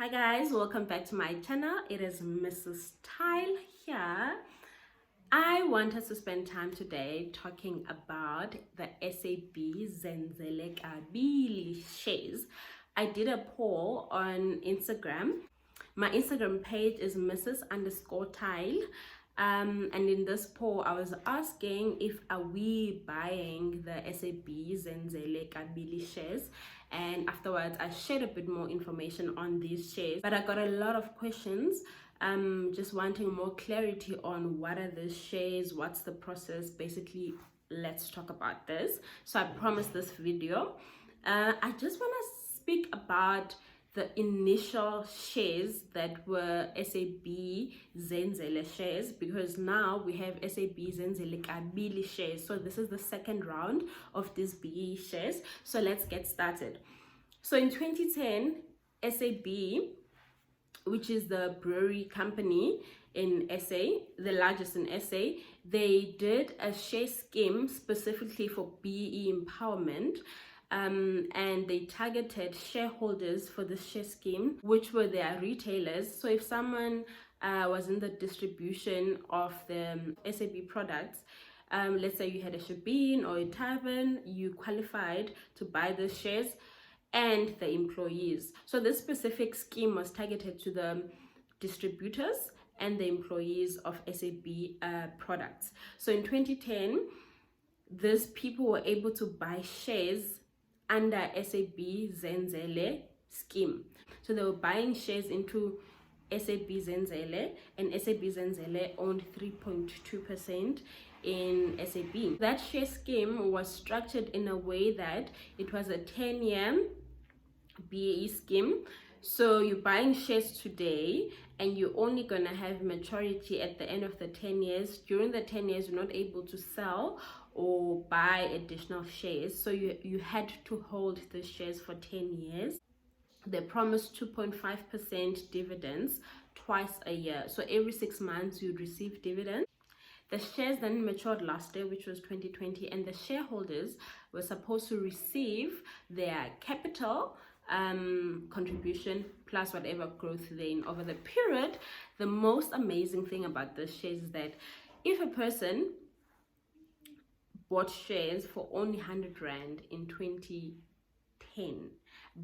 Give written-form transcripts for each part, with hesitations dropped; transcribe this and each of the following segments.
Hi guys, welcome back to my channel. It is Mrs. Style here. I want us to spend time today talking about the SAB Zenzele Kabili Shares. I did a poll on Instagram. My Instagram page is Mrs_Tile. And in this poll, I was asking if are we buying the SAB Zenzele Kabili shares, and afterwards I shared a bit more information on these shares. But I got a lot of questions, just wanting more clarity on what are these shares, what's the process. Basically, let's talk about this. So I promised this video. I just want to speak about the initial shares that were SAB Zenzele shares, because now we have SAB Zenzele Kabili shares. So this is the second round of these BE shares. So let's get started. So in 2010, SAB, which is the brewery company in SA, the largest in SA, they did a share scheme specifically for BE empowerment. And they targeted shareholders for the share scheme, which were their retailers. So if someone was in the distribution of the SAB products, let's say you had a shebeen or a tavern, you qualified to buy the shares, and the employees. So this specific scheme was targeted to the distributors and the employees of SAB products. So in 2010, these people were able to buy shares under SAB Zenzele scheme. So they were buying shares into SAB Zenzele, and SAB Zenzele owned 3.2% in SAB. That share scheme was structured in a way that it was a 10-year BAE scheme. So you're buying shares today and you're only going to have maturity at the end of the 10 years. During the 10 years, you're not able to sell or buy additional shares. So you had to hold the shares for 10 years. They promised 2.5% dividends twice a year. So every 6 months you'd receive dividends. The shares then matured last year, which was 2020, and the shareholders were supposed to receive their capital contribution plus whatever growth then over the period. The most amazing thing about this shares is that if a person bought shares for only 100 Rand in 2010,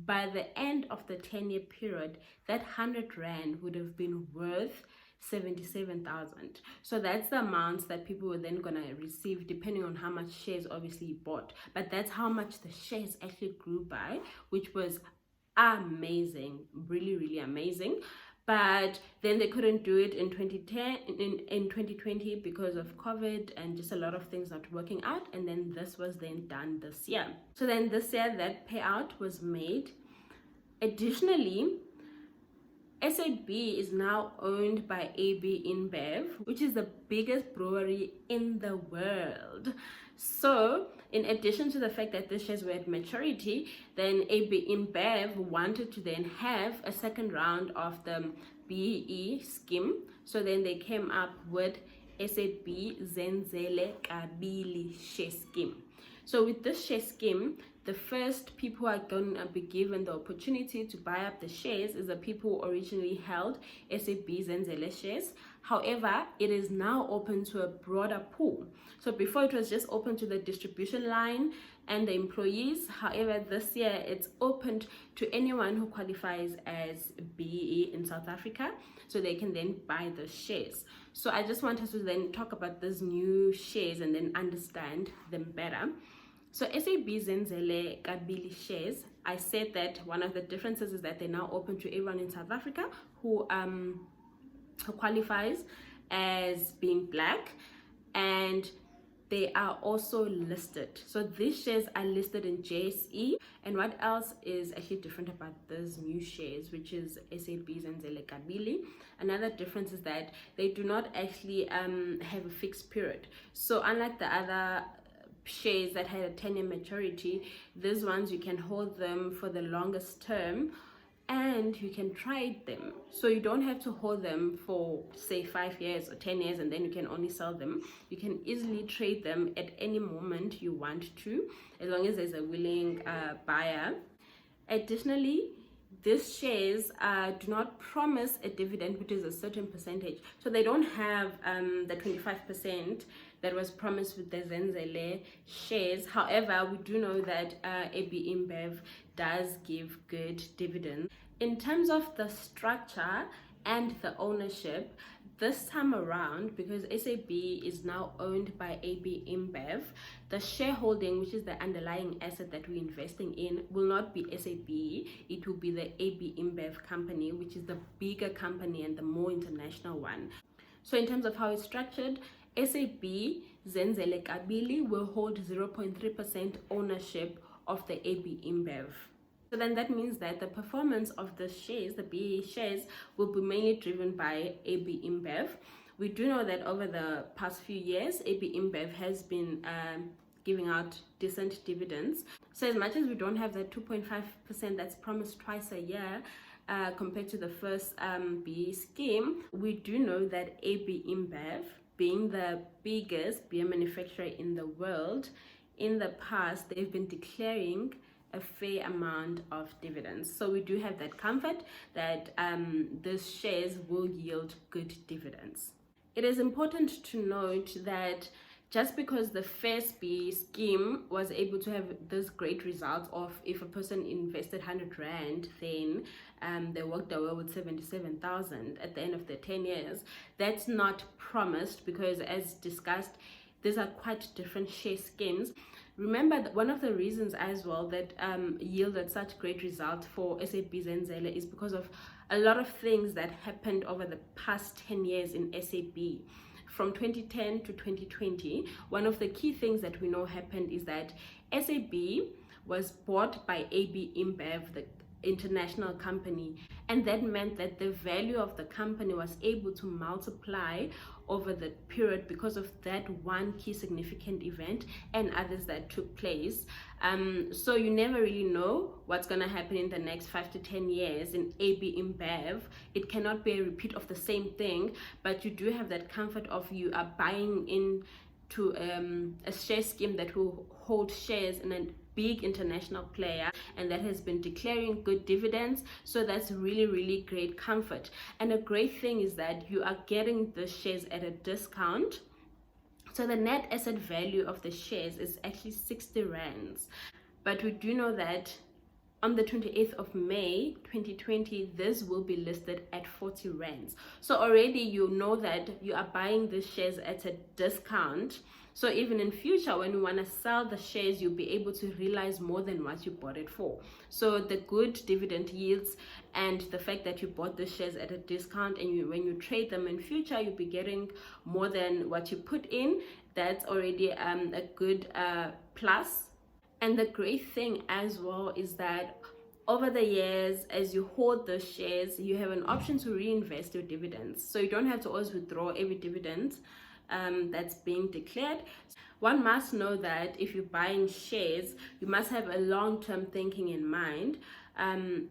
by the end of the 10-year period, that 100 Rand would have been worth 77,000. So that's the amounts that people were then gonna receive, depending on how much shares obviously you bought. But that's how much the shares actually grew by, which was amazing, really amazing. But then they couldn't do it in 2010 in 2020 because of COVID and just a lot of things not working out, and then this was then done this year. So then this year that payout was made. Additionally, SAB is now owned by AB InBev, which is the biggest brewery in the world. So in addition to the fact that the shares were at maturity, then AB InBev wanted to then have a second round of the BE scheme. So then they came up with SAB Zenzele Kabili share scheme. So with this share scheme, the first people who are going to be given the opportunity to buy up the shares is the people who originally held SAB Zenzele shares. However, it is now open to a broader pool. So before it was just open to the distribution line and the employees. However, this year it's opened to anyone who qualifies as BE in South Africa, so they can then buy the shares. So I just want us to then talk about these new shares and then understand them better. So SAB Zenzele Kabili shares, I said that one of the differences is that they're now open to everyone in South Africa who qualifies as being black, and they are also listed. So these shares are listed in JSE. And what else is actually different about these new shares, which is SAB Zenzele Kabili? Another difference is that they do not actually have a fixed period. So unlike the other shares that had a 10-year maturity, these ones you can hold them for the longest term and you can trade them. So you don't have to hold them for say 5 years or 10 years and then you can only sell them. You can easily trade them at any moment you want to, as long as there's a willing buyer. Additionally, these shares do not promise a dividend, which is a certain percentage. So they don't have the 25% that was promised with the Zenzele shares. However, we do know that AB InBev does give good dividends. In terms of the structure and the ownership, this time around, because SAB is now owned by AB InBev, the shareholding, which is the underlying asset that we're investing in, will not be SAB. It will be the AB InBev company, which is the bigger company and the more international one. So in terms of how it's structured, SAB Zenzele Kabili will hold 0.3% ownership of the AB InBev. So then that means that the performance of the shares, the BE shares, will be mainly driven by AB InBev. We do know that over the past few years, AB InBev has been giving out decent dividends. So as much as we don't have that 2.5% that's promised twice a year, compared to the first BE scheme, we do know that AB InBev, being the biggest beer manufacturer in the world, in the past they've been declaring a fair amount of dividends. So we do have that comfort that these shares will yield good dividends. It is important to note that just because the first BE scheme was able to have this great result of, if a person invested 100 Rand, then they walked away with 77,000 at the end of the 10 years, that's not promised, because as discussed, these are quite different share schemes. Remember that one of the reasons as well that yielded such great results for SAB Zenzele is because of a lot of things that happened over the past 10 years in SAB. From 2010 to 2020, one of the key things that we know happened is that SAB was bought by AB InBev, the international company, and that meant that the value of the company was able to multiply over the period because of that one key significant event and others that took place. So you never really know what's going to happen in the next 5 to 10 years in AB InBev. It cannot be a repeat of the same thing, but you do have that comfort of you are buying into a share scheme that will hold shares in a big international player and that has been declaring good dividends. So that's really great comfort. And a great thing is that you are getting the shares at a discount. So the net asset value of the shares is actually 60 rands. But we do know that on the 28th of May 2020, this will be listed at 40 rands. So already you know that you are buying the shares at a discount. So even in future, when you want to sell the shares, you'll be able to realize more than what you bought it for. So the good dividend yields and the fact that you bought the shares at a discount, and when you trade them in future, you'll be getting more than what you put in. That's already a good plus. And the great thing as well is that over the years, as you hold the shares, you have an option to reinvest your dividends. So you don't have to always withdraw every dividend that's being declared. One must know that if you're buying shares, you must have a long-term thinking in mind.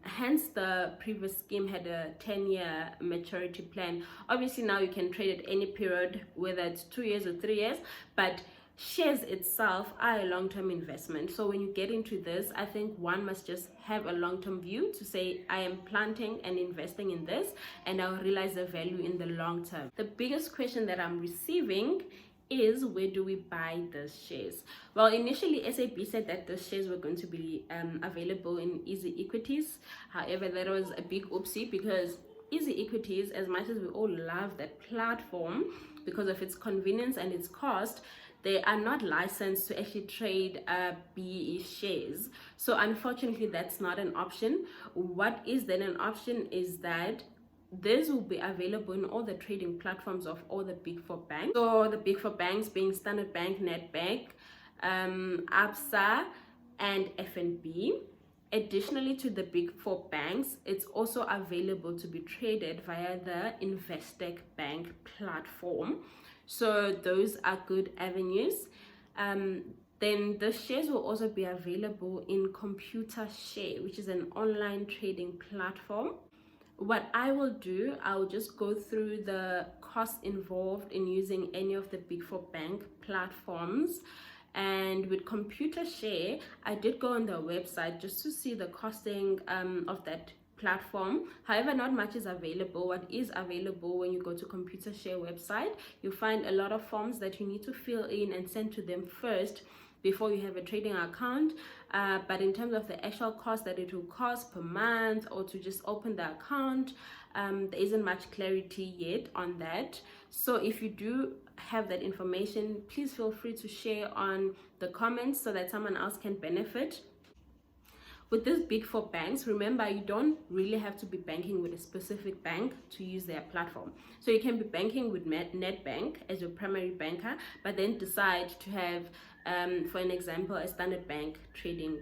Hence the previous scheme had a 10-year maturity plan. Obviously now you can trade at any period, whether it's 2 years or 3 years, but shares itself are a long-term investment. So when you get into this, I think one must just have a long-term view to say, I am planting and investing in this and I'll realize the value in the long term. The biggest question that I'm receiving is, where do we buy the shares? Well, initially SAB said that the shares were going to be available in Easy Equities. However, that was a big oopsie, because Easy Equities, as much as we all love that platform because of its convenience and its cost, they are not licensed to actually trade BE shares. So unfortunately, that's not an option. What is then an option is that this will be available in all the trading platforms of all the big four banks. So the big four banks being Standard Bank, Nedbank, ABSA, and FNB. Additionally to the big four banks, it's also available to be traded via the Investec Bank platform. So those are good avenues. Then the shares will also be available in Computer Share, which is an online trading platform. What I will do, I'll just go through the costs involved in using any of the big four bank platforms. And with Computer Share, I did go on their website just to see the costing of that platform. However, not much is available. What is available, when you go to ComputerShare website, you find a lot of forms that you need to fill in and send to them first before you have a trading account. But in terms of the actual cost that it will cost per month or to just open the account, there isn't much clarity yet on that. So if you do have that information, please feel free to share on the comments so that someone else can benefit. With these big four banks, remember, you don't really have to be banking with a specific bank to use their platform. So you can be banking with Nedbank as your primary banker, but then decide to have, for an example, a Standard Bank trading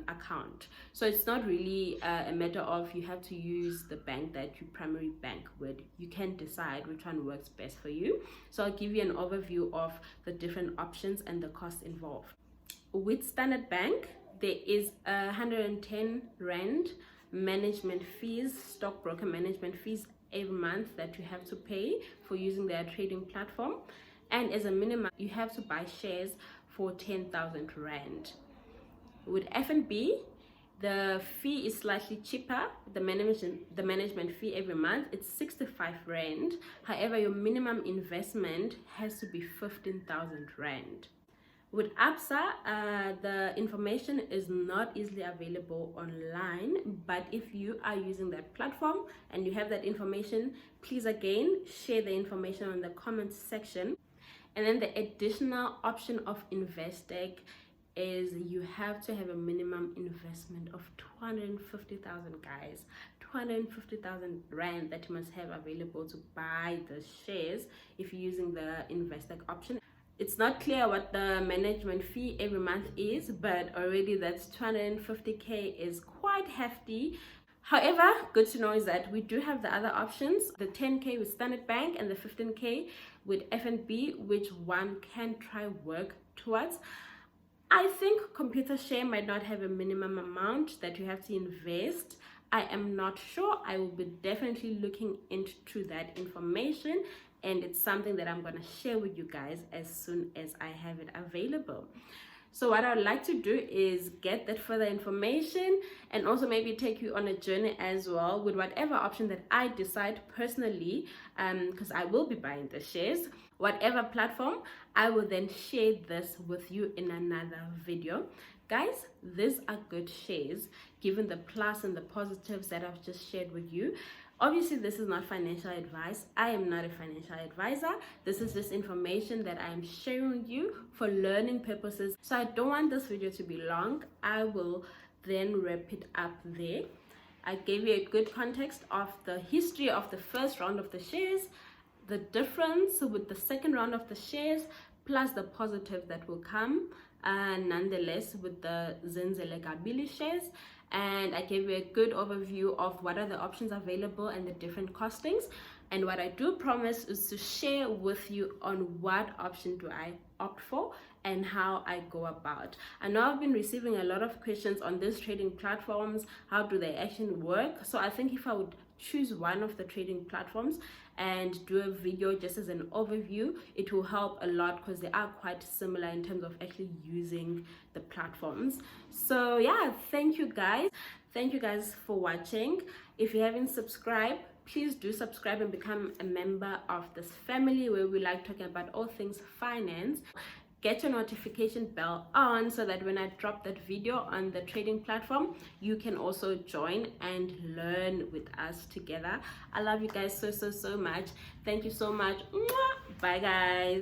account. So it's not really a matter of you have to use the bank that you primary bank with. You can decide which one works best for you. So I'll give you an overview of the different options and the costs involved. With Standard Bank, there is 110 Rand management fees, stockbroker management fees every month that you have to pay for using their trading platform. And as a minimum, you have to buy shares for 10,000 Rand. With FNB, the fee is slightly cheaper. The management fee every month, it's 65 Rand. However, your minimum investment has to be 15,000 Rand. With ABSA, the information is not easily available online, but if you are using that platform and you have that information, please again share the information on the comments section. And then the additional option of Investec is you have to have a minimum investment of 250,000, guys. 250,000 Rand that you must have available to buy the shares if you're using the Investec option. It's not clear what the management fee every month is, but already that's 250k is quite hefty. However, good to know is that we do have the other options, the 10k with Standard Bank and the 15k with FNB, which one can try work towards. I think ComputerShare might not have a minimum amount that you have to invest. I am not sure. I will be definitely looking into that information, and it's something that I'm going to share with you guys as soon as I have it available. So what I would like to do is get that further information and also maybe take you on a journey as well with whatever option that I decide personally, because I will be buying the shares. Whatever platform, I will then share this with you in another video. Guys, these are good shares given the plus and the positives that I've just shared with you. Obviously, this is not financial advice. I am not a financial advisor. This is just information that I am sharing with you for learning purposes. So I don't want this video to be long. I will then wrap it up there. I gave you a good context of the history of the first round of the shares, the difference with the second round of the shares, plus the positive that will come nonetheless with the Zenzele Kabili shares. And I gave you a good overview of what are the options available and the different costings. And what I do promise is to share with you on what option do I opt for and how I go about. I know I've been receiving a lot of questions on these trading platforms. How do they actually work? So I think if I would choose one of the trading platforms and do a video just as an overview, it will help a lot because they are quite similar in terms of actually using the platforms. So yeah, thank you guys for watching. If you haven't subscribed, please do subscribe and become a member of this family where we like talking about all things finance. Get your notification bell on so that when I drop that video on the trading platform, you can also join and learn with us together. I love you guys so much. Thank you so much. Bye guys.